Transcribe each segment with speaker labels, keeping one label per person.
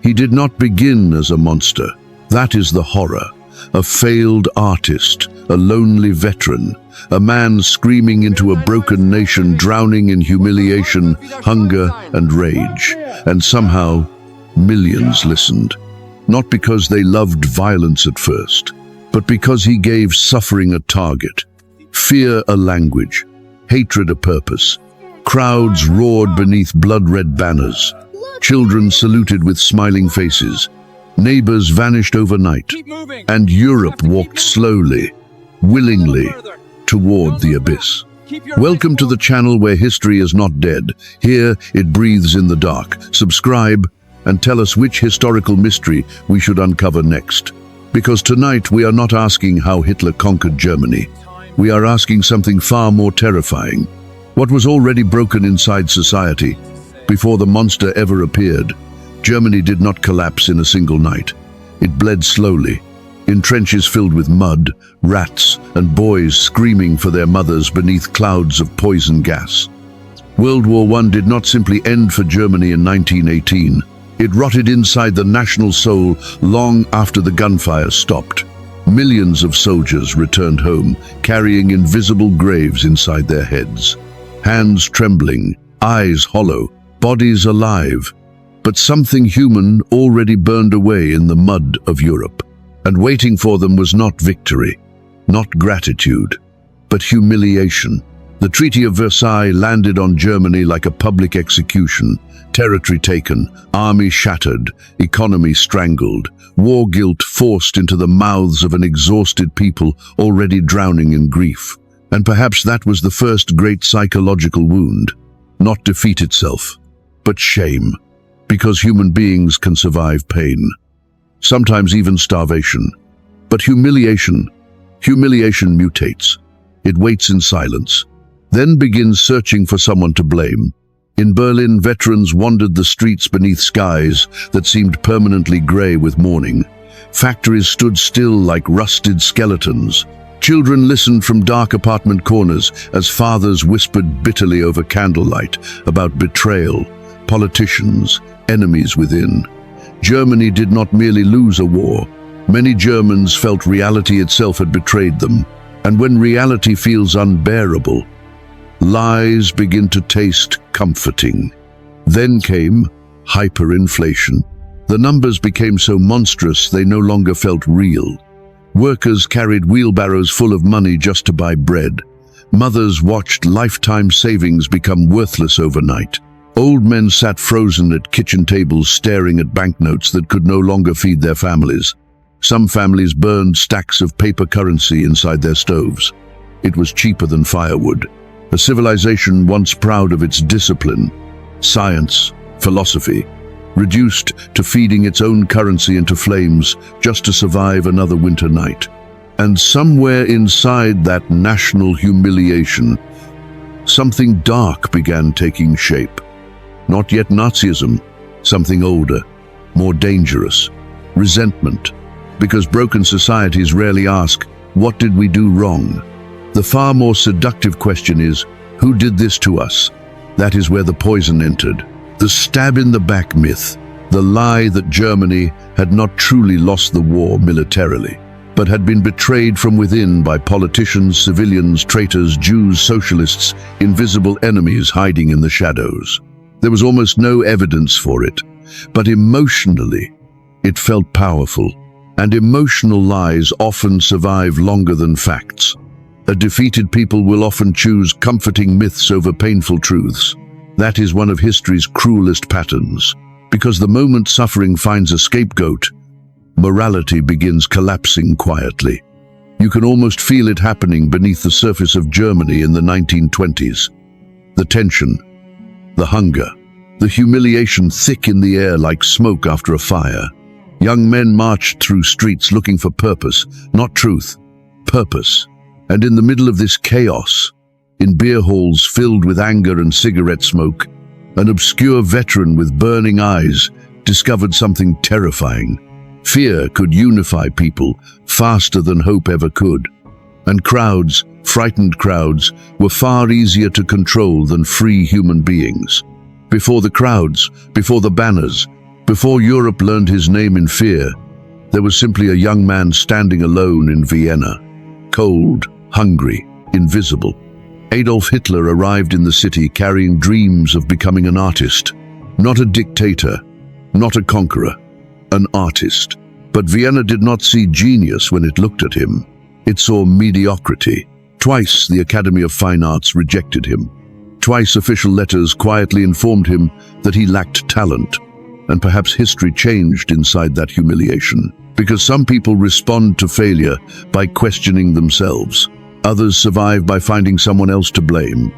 Speaker 1: He did not begin as a monster. That is the horror. A failed artist, a lonely veteran, a man screaming into a broken nation, drowning in humiliation, hunger, and rage. And somehow, millions listened. Not because they loved violence at first, but because he gave suffering a target, fear a language, hatred a purpose. Crowds roared beneath blood-red banners. Children saluted with smiling faces. Neighbors vanished overnight, and Europe walked slowly, willingly, toward the abyss. Welcome to the channel where history is not dead. Here it breathes in the dark. Subscribe and tell us which historical mystery we should uncover next. Because tonight we are not asking how Hitler conquered Germany. We are asking something far more terrifying. What was already broken inside society before the monster ever appeared? Germany did not collapse in a single night. It bled slowly, in trenches filled with mud, rats, and boys screaming for their mothers beneath clouds of poison gas. World War I did not simply end for Germany in 1918. It rotted inside the national soul long after the gunfire stopped. Millions of soldiers returned home, carrying invisible graves inside their heads. Hands trembling, eyes hollow, bodies alive. But something human already burned away in the mud of Europe. And waiting for them was not victory, not gratitude, but humiliation. The Treaty of Versailles landed on Germany like a public execution. Territory taken, army shattered, economy strangled, war guilt forced into the mouths of an exhausted people already drowning in grief. And perhaps that was the first great psychological wound. Not defeat itself, but shame. Because human beings can survive pain, sometimes even starvation. But humiliation mutates. It waits in silence, then begins searching for someone to blame. In Berlin, veterans wandered the streets beneath skies that seemed permanently gray with mourning. Factories stood still like rusted skeletons. Children listened from dark apartment corners as fathers whispered bitterly over candlelight about betrayal, politicians, enemies within. Germany did not merely lose a war. Many Germans felt reality itself had betrayed them. And when reality feels unbearable, lies begin to taste comforting. Then came hyperinflation. The numbers became so monstrous they no longer felt real. Workers carried wheelbarrows full of money just to buy bread. Mothers watched lifetime savings become worthless overnight. Old men sat frozen at kitchen tables staring at banknotes that could no longer feed their families. Some families burned stacks of paper currency inside their stoves. It was cheaper than firewood. A civilization once proud of its discipline, science, philosophy, reduced to feeding its own currency into flames just to survive another winter night. And somewhere inside that national humiliation, something dark began taking shape. Not yet Nazism, something older, more dangerous. Resentment. Because broken societies rarely ask, what did we do wrong? The far more seductive question is, who did this to us? That is where the poison entered. The stab-in-the-back myth, the lie that Germany had not truly lost the war militarily, but had been betrayed from within by politicians, civilians, traitors, Jews, socialists, invisible enemies hiding in the shadows. There was almost no evidence for it, but emotionally, it felt powerful, and emotional lies often survive longer than facts. A defeated people will often choose comforting myths over painful truths. That is one of history's cruelest patterns, because the moment suffering finds a scapegoat, morality begins collapsing quietly. You can almost feel it happening beneath the surface of Germany in the 1920s. The tension, the hunger, the humiliation thick in the air like smoke after a fire. Young men marched through streets looking for purpose, not truth, purpose. And in the middle of this chaos, in beer halls filled with anger and cigarette smoke, an obscure veteran with burning eyes discovered something terrifying. Fear could unify people faster than hope ever could. And crowds, frightened crowds, were far easier to control than free human beings. Before the crowds, before the banners, Before Europe learned his name in fear, there was simply a young man standing alone in Vienna, cold, hungry, invisible. Adolf Hitler arrived in the city carrying dreams of becoming an artist. Not a dictator, not a conqueror, an artist. But Vienna did not see genius when it looked at him. It saw mediocrity. Twice the Academy of Fine Arts rejected him. Twice official letters quietly informed him that he lacked talent. And perhaps history changed inside that humiliation. Because some people respond to failure by questioning themselves. Others survive by finding someone else to blame.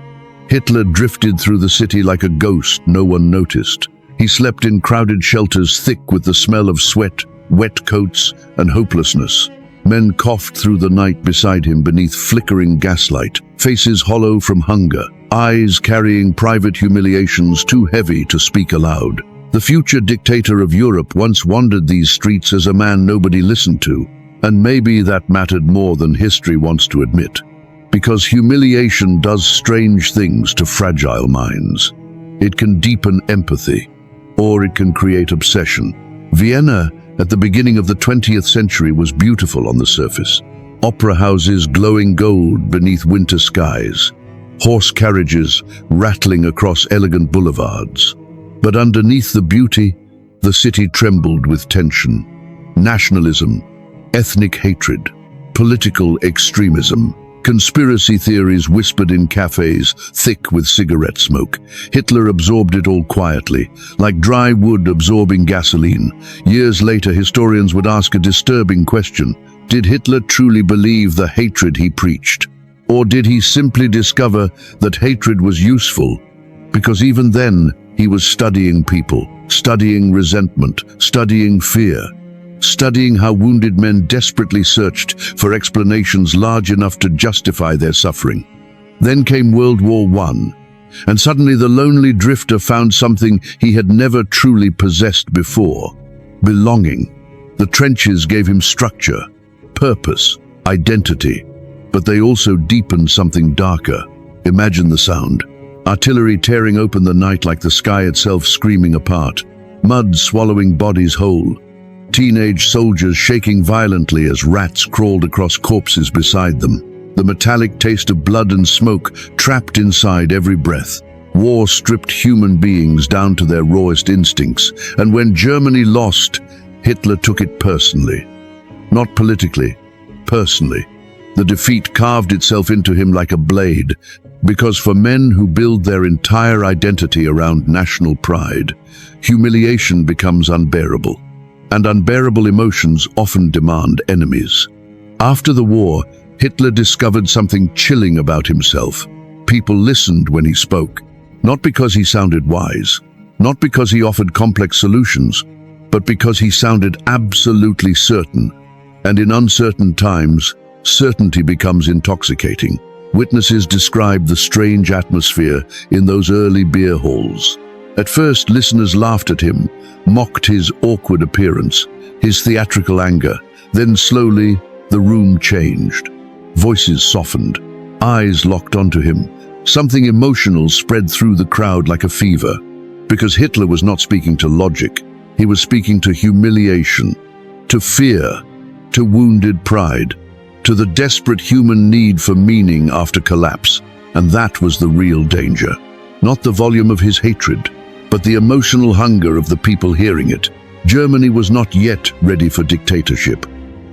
Speaker 1: Hitler drifted through the city like a ghost no one noticed. He slept in crowded shelters thick with the smell of sweat, wet coats, and hopelessness. Men coughed through the night beside him beneath flickering gaslight, faces hollow from hunger, eyes carrying private humiliations too heavy to speak aloud. The future dictator of Europe once wandered these streets as a man nobody listened to, and maybe that mattered more than history wants to admit. Because humiliation does strange things to fragile minds. It can deepen empathy, or it can create obsession. Vienna, at the beginning of the 20th century, was beautiful on the surface. Opera houses glowing gold beneath winter skies, horse carriages rattling across elegant boulevards. But underneath the beauty, the city trembled with tension. Nationalism, ethnic hatred, political extremism. Conspiracy theories whispered in cafes, thick with cigarette smoke. Hitler absorbed it all quietly, like dry wood absorbing gasoline. Years later, historians would ask a disturbing question. Did Hitler truly believe the hatred he preached? Or did he simply discover that hatred was useful? Because even then, he was studying people, studying resentment, studying fear. Studying how wounded men desperately searched for explanations large enough to justify their suffering. Then came World War I, and suddenly the lonely drifter found something he had never truly possessed before: belonging. The trenches gave him structure, purpose, identity, but they also deepened something darker. Imagine the sound. Artillery tearing open the night like the sky itself screaming apart. Mud swallowing bodies whole. Teenage soldiers shaking violently as rats crawled across corpses beside them. The metallic taste of blood and smoke trapped inside every breath. War stripped human beings down to their rawest instincts, and when Germany lost, Hitler took it personally. Not politically, personally. The defeat carved itself into him like a blade, because for men who build their entire identity around national pride, humiliation becomes unbearable. And unbearable emotions often demand enemies. After the war, Hitler discovered something chilling about himself. People listened when he spoke, not because he sounded wise, not because he offered complex solutions, but because he sounded absolutely certain. And in uncertain times, certainty becomes intoxicating. Witnesses described the strange atmosphere in those early beer halls. At first, listeners laughed at him, mocked his awkward appearance, his theatrical anger. Then slowly, the room changed. Voices softened, eyes locked onto him. Something emotional spread through the crowd like a fever. Because Hitler was not speaking to logic, he was speaking to humiliation, to fear, to wounded pride, to the desperate human need for meaning after collapse. And that was the real danger. Not the volume of his hatred, but the emotional hunger of the people hearing it. Germany was not yet ready for dictatorship,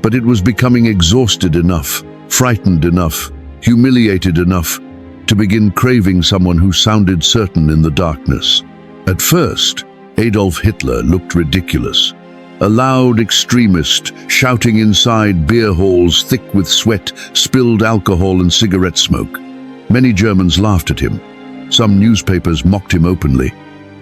Speaker 1: but it was becoming exhausted enough, frightened enough, humiliated enough to begin craving someone who sounded certain in the darkness. At first, Adolf Hitler looked ridiculous. A loud extremist shouting inside beer halls thick with sweat, spilled alcohol and cigarette smoke. Many Germans laughed at him. Some newspapers mocked him openly.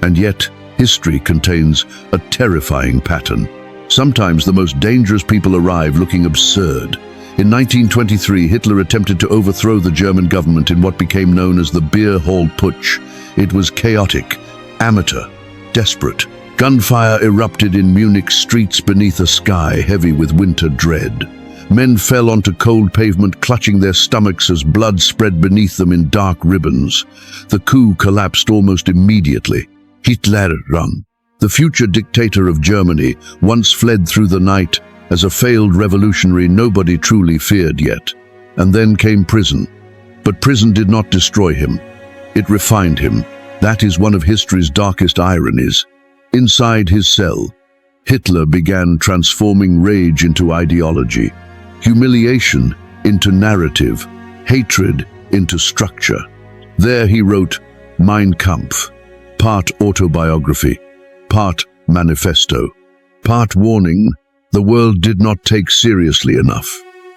Speaker 1: And yet, history contains a terrifying pattern. Sometimes the most dangerous people arrive looking absurd. In 1923, Hitler attempted to overthrow the German government in what became known as the Beer Hall Putsch. It was chaotic, amateur, desperate. Gunfire erupted in Munich streets beneath a sky heavy with winter dread. Men fell onto cold pavement, clutching their stomachs as blood spread beneath them in dark ribbons. The coup collapsed almost immediately. Hitler run. The future dictator of Germany once fled through the night as a failed revolutionary nobody truly feared yet. And then came prison. But prison did not destroy him. It refined him. That is one of history's darkest ironies. Inside his cell, Hitler began transforming rage into ideology, humiliation into narrative, hatred into structure. There he wrote Mein Kampf, part autobiography, part manifesto, part warning the world did not take seriously enough.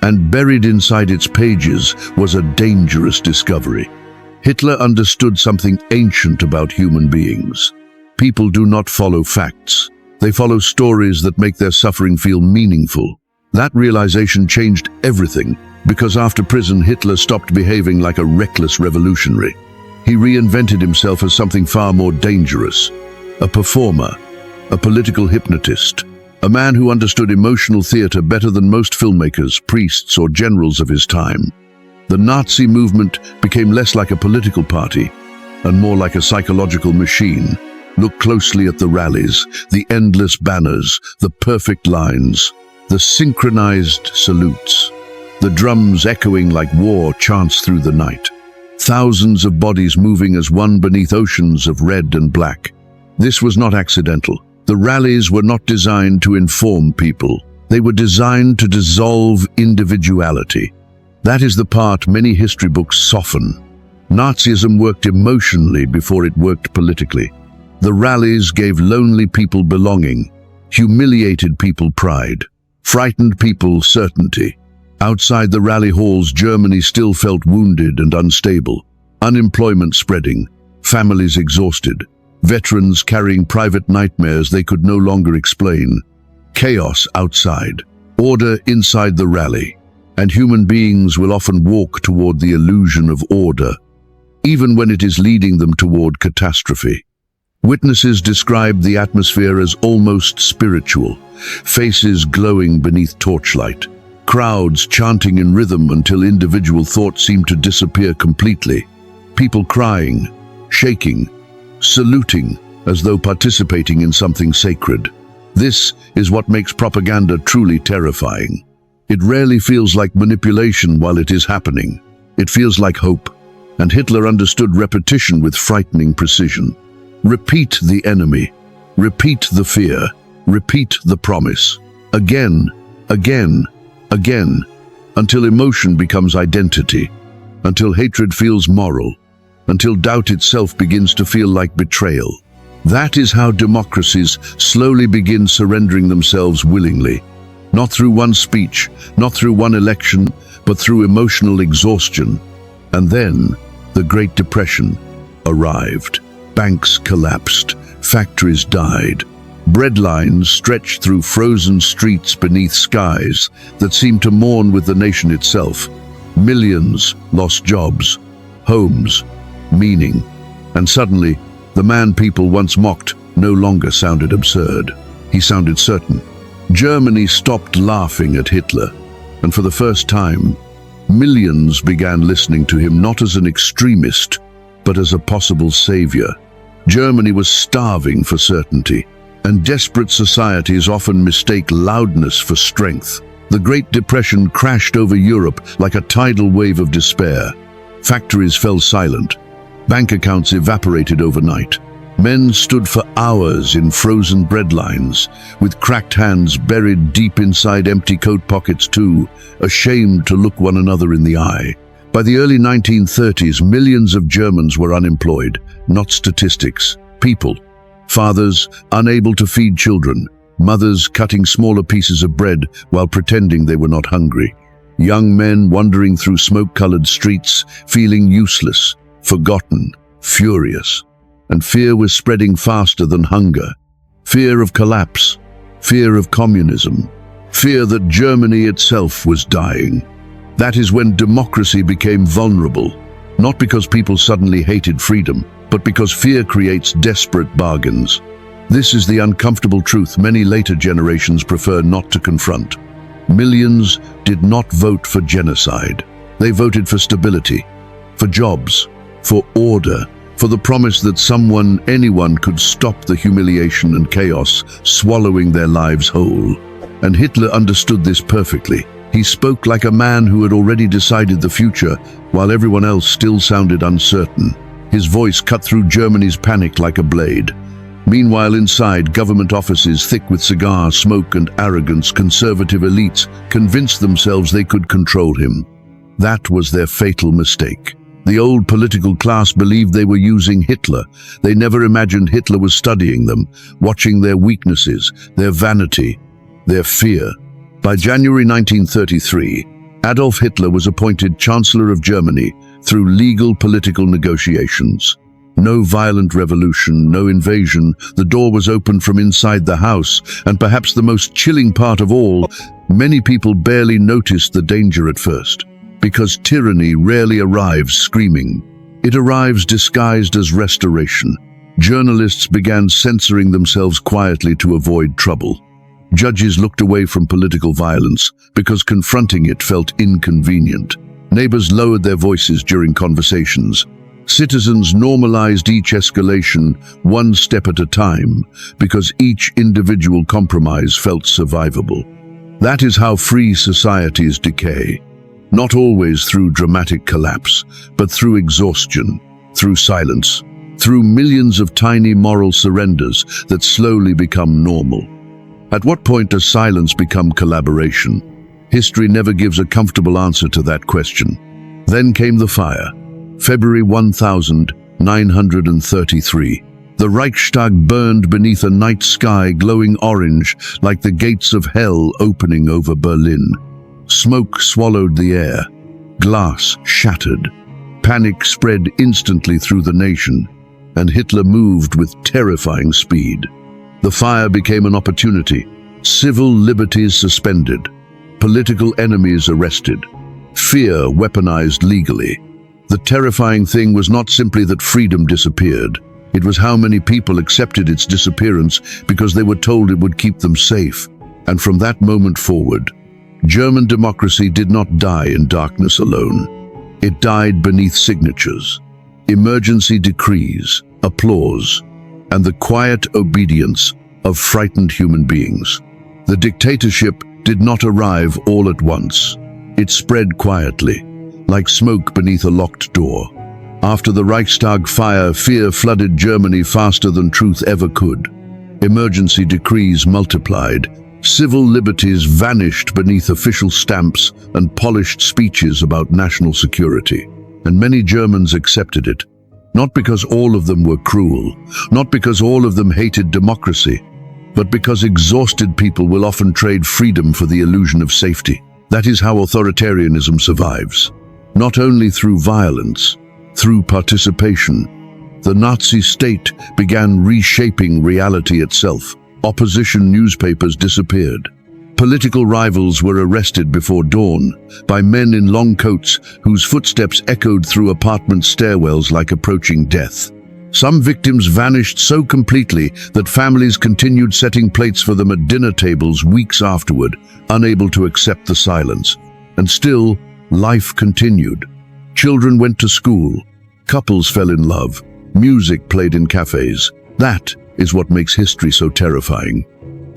Speaker 1: And buried inside its pages was a dangerous discovery. Hitler understood something ancient about human beings. People do not follow facts. They follow stories that make their suffering feel meaningful. That realization changed everything, because after prison, Hitler stopped behaving like a reckless revolutionary. He reinvented himself as something far more dangerous, a performer, a political hypnotist, a man who understood emotional theater better than most filmmakers, priests, or generals of his time. The Nazi movement became less like a political party and more like a psychological machine. Look closely at the rallies, the endless banners, the perfect lines, the synchronized salutes, the drums echoing like war chants through the night. Thousands of bodies moving as one beneath oceans of red and black. This was not accidental. The rallies were not designed to inform people. They were designed to dissolve individuality. That is the part many history books soften. Nazism worked emotionally before it worked politically. The rallies gave lonely people belonging, humiliated people pride, frightened people certainty. Outside the rally halls, Germany still felt wounded and unstable. Unemployment spreading, families exhausted, veterans carrying private nightmares they could no longer explain. Chaos outside, order inside the rally, and human beings will often walk toward the illusion of order, even when it is leading them toward catastrophe. Witnesses described the atmosphere as almost spiritual, faces glowing beneath torchlight, crowds chanting in rhythm until individual thoughts seemed to disappear completely, people crying, shaking, saluting as though participating in something sacred. This is what makes propaganda truly terrifying. It rarely feels like manipulation while it is happening. It feels like hope, and Hitler understood repetition with frightening precision. Repeat the enemy, repeat the fear, repeat the promise. Again, again, again, until emotion becomes identity, until hatred feels moral, until doubt itself begins to feel like betrayal. That is how democracies slowly begin surrendering themselves willingly. Not through one speech, not through one election, but through emotional exhaustion. And then, the Great Depression arrived. Banks collapsed, factories died. Bread lines stretched through frozen streets beneath skies that seemed to mourn with the nation itself. Millions lost jobs, homes, meaning. And suddenly, the man people once mocked no longer sounded absurd. He sounded certain. Germany stopped laughing at Hitler, and for the first time, millions began listening to him not as an extremist, but as a possible savior. Germany was starving for certainty, and desperate societies often mistake loudness for strength. The Great Depression crashed over Europe like a tidal wave of despair. Factories fell silent. Bank accounts evaporated overnight. Men stood for hours in frozen bread lines, with cracked hands buried deep inside empty coat pockets too, ashamed to look one another in the eye. By the early 1930s, millions of Germans were unemployed, not statistics, people. Fathers unable to feed children, mothers cutting smaller pieces of bread while pretending they were not hungry. Young men wandering through smoke-colored streets, feeling useless, forgotten, furious. And fear was spreading faster than hunger. Fear of collapse, fear of communism, fear that Germany itself was dying. That is when democracy became vulnerable, not because people suddenly hated freedom, but because fear creates desperate bargains. This is the uncomfortable truth many later generations prefer not to confront. Millions did not vote for genocide. They voted for stability, for jobs, for order, for the promise that anyone could stop the humiliation and chaos swallowing their lives whole. And Hitler understood this perfectly. He spoke like a man who had already decided the future, while everyone else still sounded uncertain. His voice cut through Germany's panic like a blade. Meanwhile, inside government offices thick with cigar smoke and arrogance, conservative elites convinced themselves they could control him. That was their fatal mistake. The old political class believed they were using Hitler. They never imagined Hitler was studying them, watching their weaknesses, their vanity, their fear. By January 1933, Adolf Hitler was appointed Chancellor of Germany through legal political negotiations. No violent revolution, no invasion. The door was open from inside the house, and perhaps the most chilling part of all, many people barely noticed the danger at first. Because tyranny rarely arrives screaming. It arrives disguised as restoration. Journalists began censoring themselves quietly to avoid trouble. Judges looked away from political violence because confronting it felt inconvenient. Neighbors lowered their voices during conversations. Citizens normalized each escalation one step at a time because each individual compromise felt survivable. That is how free societies decay. Not always through dramatic collapse, but through exhaustion, through silence, through millions of tiny moral surrenders that slowly become normal. At what point does silence become collaboration? History never gives a comfortable answer to that question. Then came the fire. February 1933. The Reichstag burned beneath a night sky glowing orange like the gates of hell opening over Berlin. Smoke swallowed the air. Glass shattered. Panic spread instantly through the nation, and Hitler moved with terrifying speed. The fire became an opportunity. Civil liberties suspended. Political enemies arrested. Fear weaponized legally. The terrifying thing was not simply that freedom disappeared. It was how many people accepted its disappearance because they were told it would keep them safe. And from that moment forward, German democracy did not die in darkness alone. It died beneath signatures, emergency decrees, applause, and the quiet obedience of frightened human beings. The dictatorship did not arrive all at once. It spread quietly, like smoke beneath a locked door. After the Reichstag fire, fear flooded Germany faster than truth ever could. Emergency decrees multiplied. Civil liberties vanished beneath official stamps and polished speeches about national security. And many Germans accepted it. Not because all of them were cruel, not because all of them hated democracy, but because exhausted people will often trade freedom for the illusion of safety. That is how authoritarianism survives. Not only through violence, through participation. The Nazi state began reshaping reality itself. Opposition newspapers disappeared. Political rivals were arrested before dawn by men in long coats whose footsteps echoed through apartment stairwells like approaching death. Some victims vanished so completely that families continued setting plates for them at dinner tables weeks afterward, unable to accept the silence. And still, life continued. Children went to school. Couples fell in love. Music played in cafes. That is what makes history so terrifying.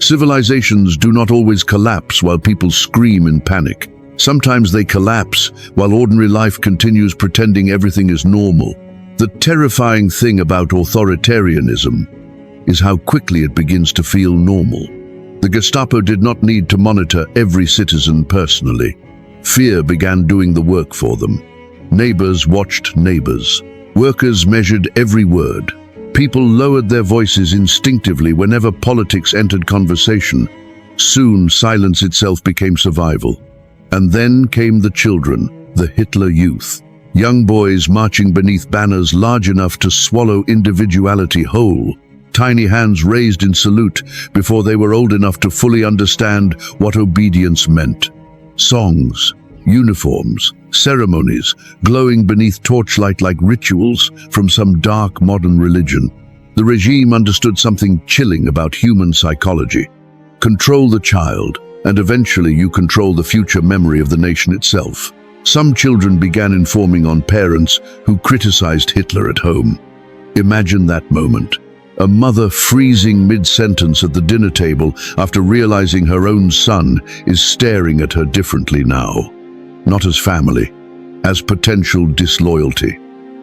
Speaker 1: Civilizations do not always collapse while people scream in panic. Sometimes they collapse while ordinary life continues pretending everything is normal. The terrifying thing about authoritarianism is how quickly it begins to feel normal. The Gestapo did not need to monitor every citizen personally. Fear began doing the work for them. Neighbors watched neighbors. Workers measured every word. People lowered their voices instinctively whenever politics entered conversation. Soon, silence itself became survival. And then came the children, the Hitler Youth. Young boys marching beneath banners large enough to swallow individuality whole. Tiny hands raised in salute before they were old enough to fully understand what obedience meant. Songs, uniforms, ceremonies, glowing beneath torchlight like rituals from some dark modern religion. The regime understood something chilling about human psychology. Control the child, and eventually you control the future memory of the nation itself. Some children began informing on parents who criticized Hitler at home. Imagine that moment. A mother freezing mid-sentence at the dinner table after realizing her own son is staring at her differently now. Not as family, as potential disloyalty.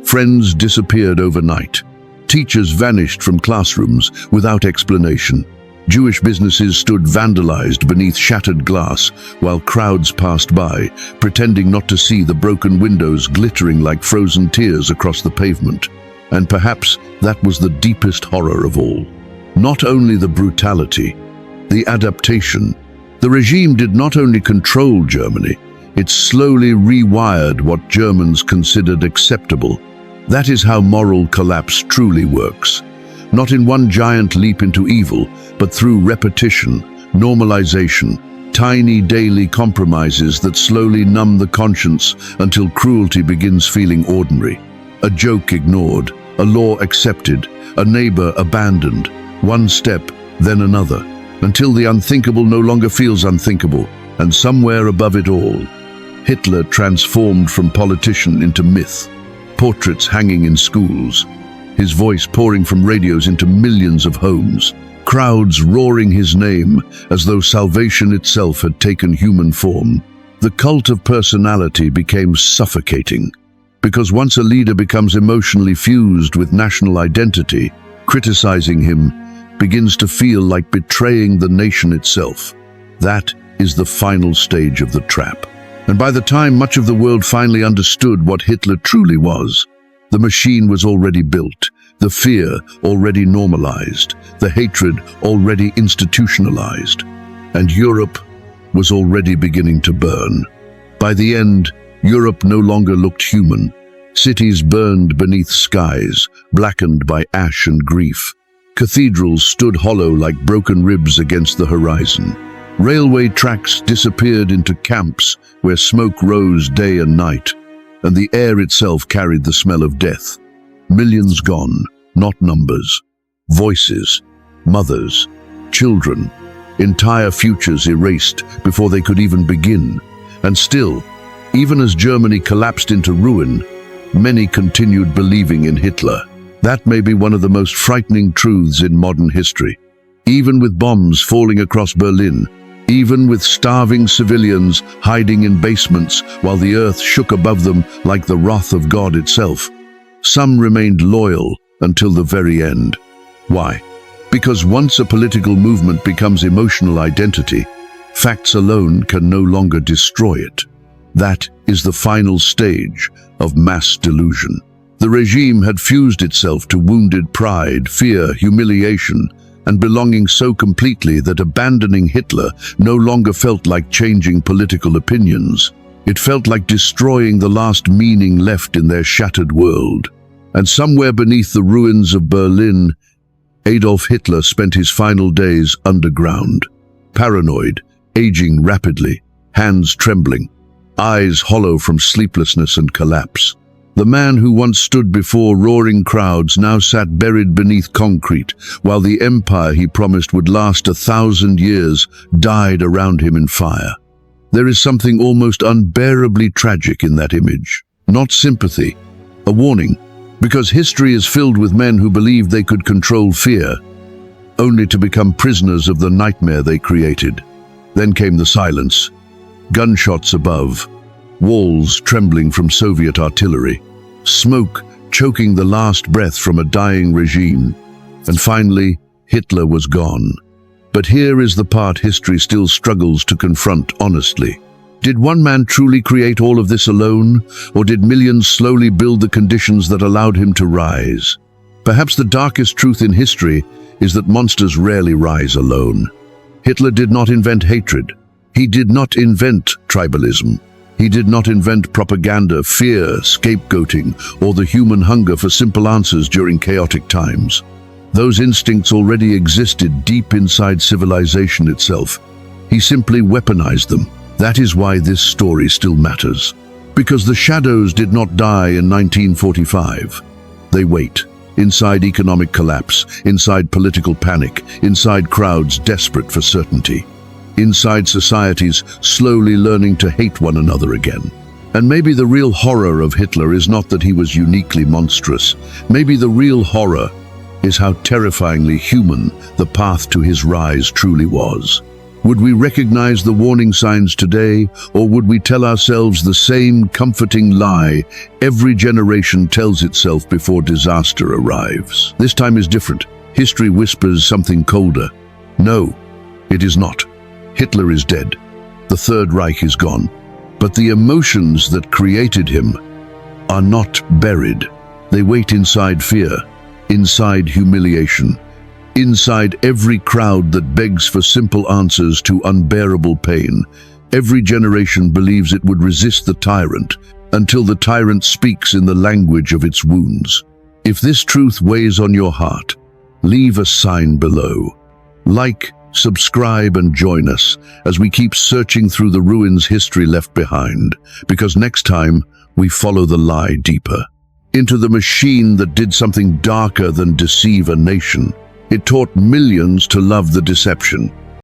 Speaker 1: Friends disappeared overnight. Teachers vanished from classrooms without explanation. Jewish businesses stood vandalized beneath shattered glass while crowds passed by, pretending not to see the broken windows glittering like frozen tears across the pavement. And perhaps that was the deepest horror of all. Not only the brutality, the adaptation. The regime did not only control Germany, it slowly rewired what Germans considered acceptable. That is how moral collapse truly works. Not in one giant leap into evil, but through repetition, normalization, tiny daily compromises that slowly numb the conscience until cruelty begins feeling ordinary. A joke ignored, a law accepted, a neighbor abandoned, one step, then another, until the unthinkable no longer feels unthinkable, and somewhere above it all, Hitler transformed from politician into myth, portraits hanging in schools, his voice pouring from radios into millions of homes, crowds roaring his name as though salvation itself had taken human form. The cult of personality became suffocating, because once a leader becomes emotionally fused with national identity, criticizing him begins to feel like betraying the nation itself. That is the final stage of the trap. And by the time much of the world finally understood what Hitler truly was, the machine was already built, the fear already normalized, the hatred already institutionalized, and Europe was already beginning to burn. By the end, Europe no longer looked human. Cities burned beneath skies, blackened by ash and grief. Cathedrals stood hollow like broken ribs against the horizon. Railway tracks disappeared into camps where smoke rose day and night, and the air itself carried the smell of death. Millions gone, not numbers. Voices, mothers, children, entire futures erased before they could even begin. And still, even as Germany collapsed into ruin, many continued believing in Hitler. That may be one of the most frightening truths in modern history. Even with bombs falling across Berlin, even with starving civilians hiding in basements while the earth shook above them like the wrath of God itself, some remained loyal until the very end. Why? Because once a political movement becomes emotional identity, facts alone can no longer destroy it. That is the final stage of mass delusion. The regime had fused itself to wounded pride, fear, humiliation, and belonging so completely that abandoning Hitler no longer felt like changing political opinions. It felt like destroying the last meaning left in their shattered world. And somewhere beneath the ruins of Berlin, Adolf Hitler spent his final days underground, paranoid, aging rapidly, hands trembling, eyes hollow from sleeplessness and collapse. The man who once stood before roaring crowds now sat buried beneath concrete, while the empire he promised would last 1,000 years died around him in fire. There is something almost unbearably tragic in that image. Not sympathy, a warning, because history is filled with men who believed they could control fear, only to become prisoners of the nightmare they created. Then came the silence, gunshots above, walls trembling from Soviet artillery, smoke choking the last breath from a dying regime, and finally, Hitler was gone. But here is the part history still struggles to confront honestly. Did one man truly create all of this alone, or did millions slowly build the conditions that allowed him to rise? Perhaps the darkest truth in history is that monsters rarely rise alone. Hitler did not invent hatred. He did not invent tribalism. He did not invent propaganda, fear, scapegoating, or the human hunger for simple answers during chaotic times. Those instincts already existed deep inside civilization itself. He simply weaponized them. That is why this story still matters. Because the shadows did not die in 1945. They wait, inside economic collapse, inside political panic, inside crowds desperate for certainty, inside societies slowly learning to hate one another again. And maybe the real horror of Hitler is not that he was uniquely monstrous. Maybe the real horror is how terrifyingly human the path to his rise truly was. Would we recognize the warning signs today, or would we tell ourselves the same comforting lie every generation tells itself before disaster arrives? This time is different. History whispers something colder. No, it is not. Hitler is dead. The Third Reich is gone. But the emotions that created him are not buried. They wait inside fear, inside humiliation, inside every crowd that begs for simple answers to unbearable pain. Every generation believes it would resist the tyrant until the tyrant speaks in the language of its wounds. If this truth weighs on your heart, leave a sign below. Like, subscribe, and join us as we keep searching through the ruins history left behind, because next time we follow the lie deeper into the machine that did something darker than deceive a nation. It taught millions to love the deception.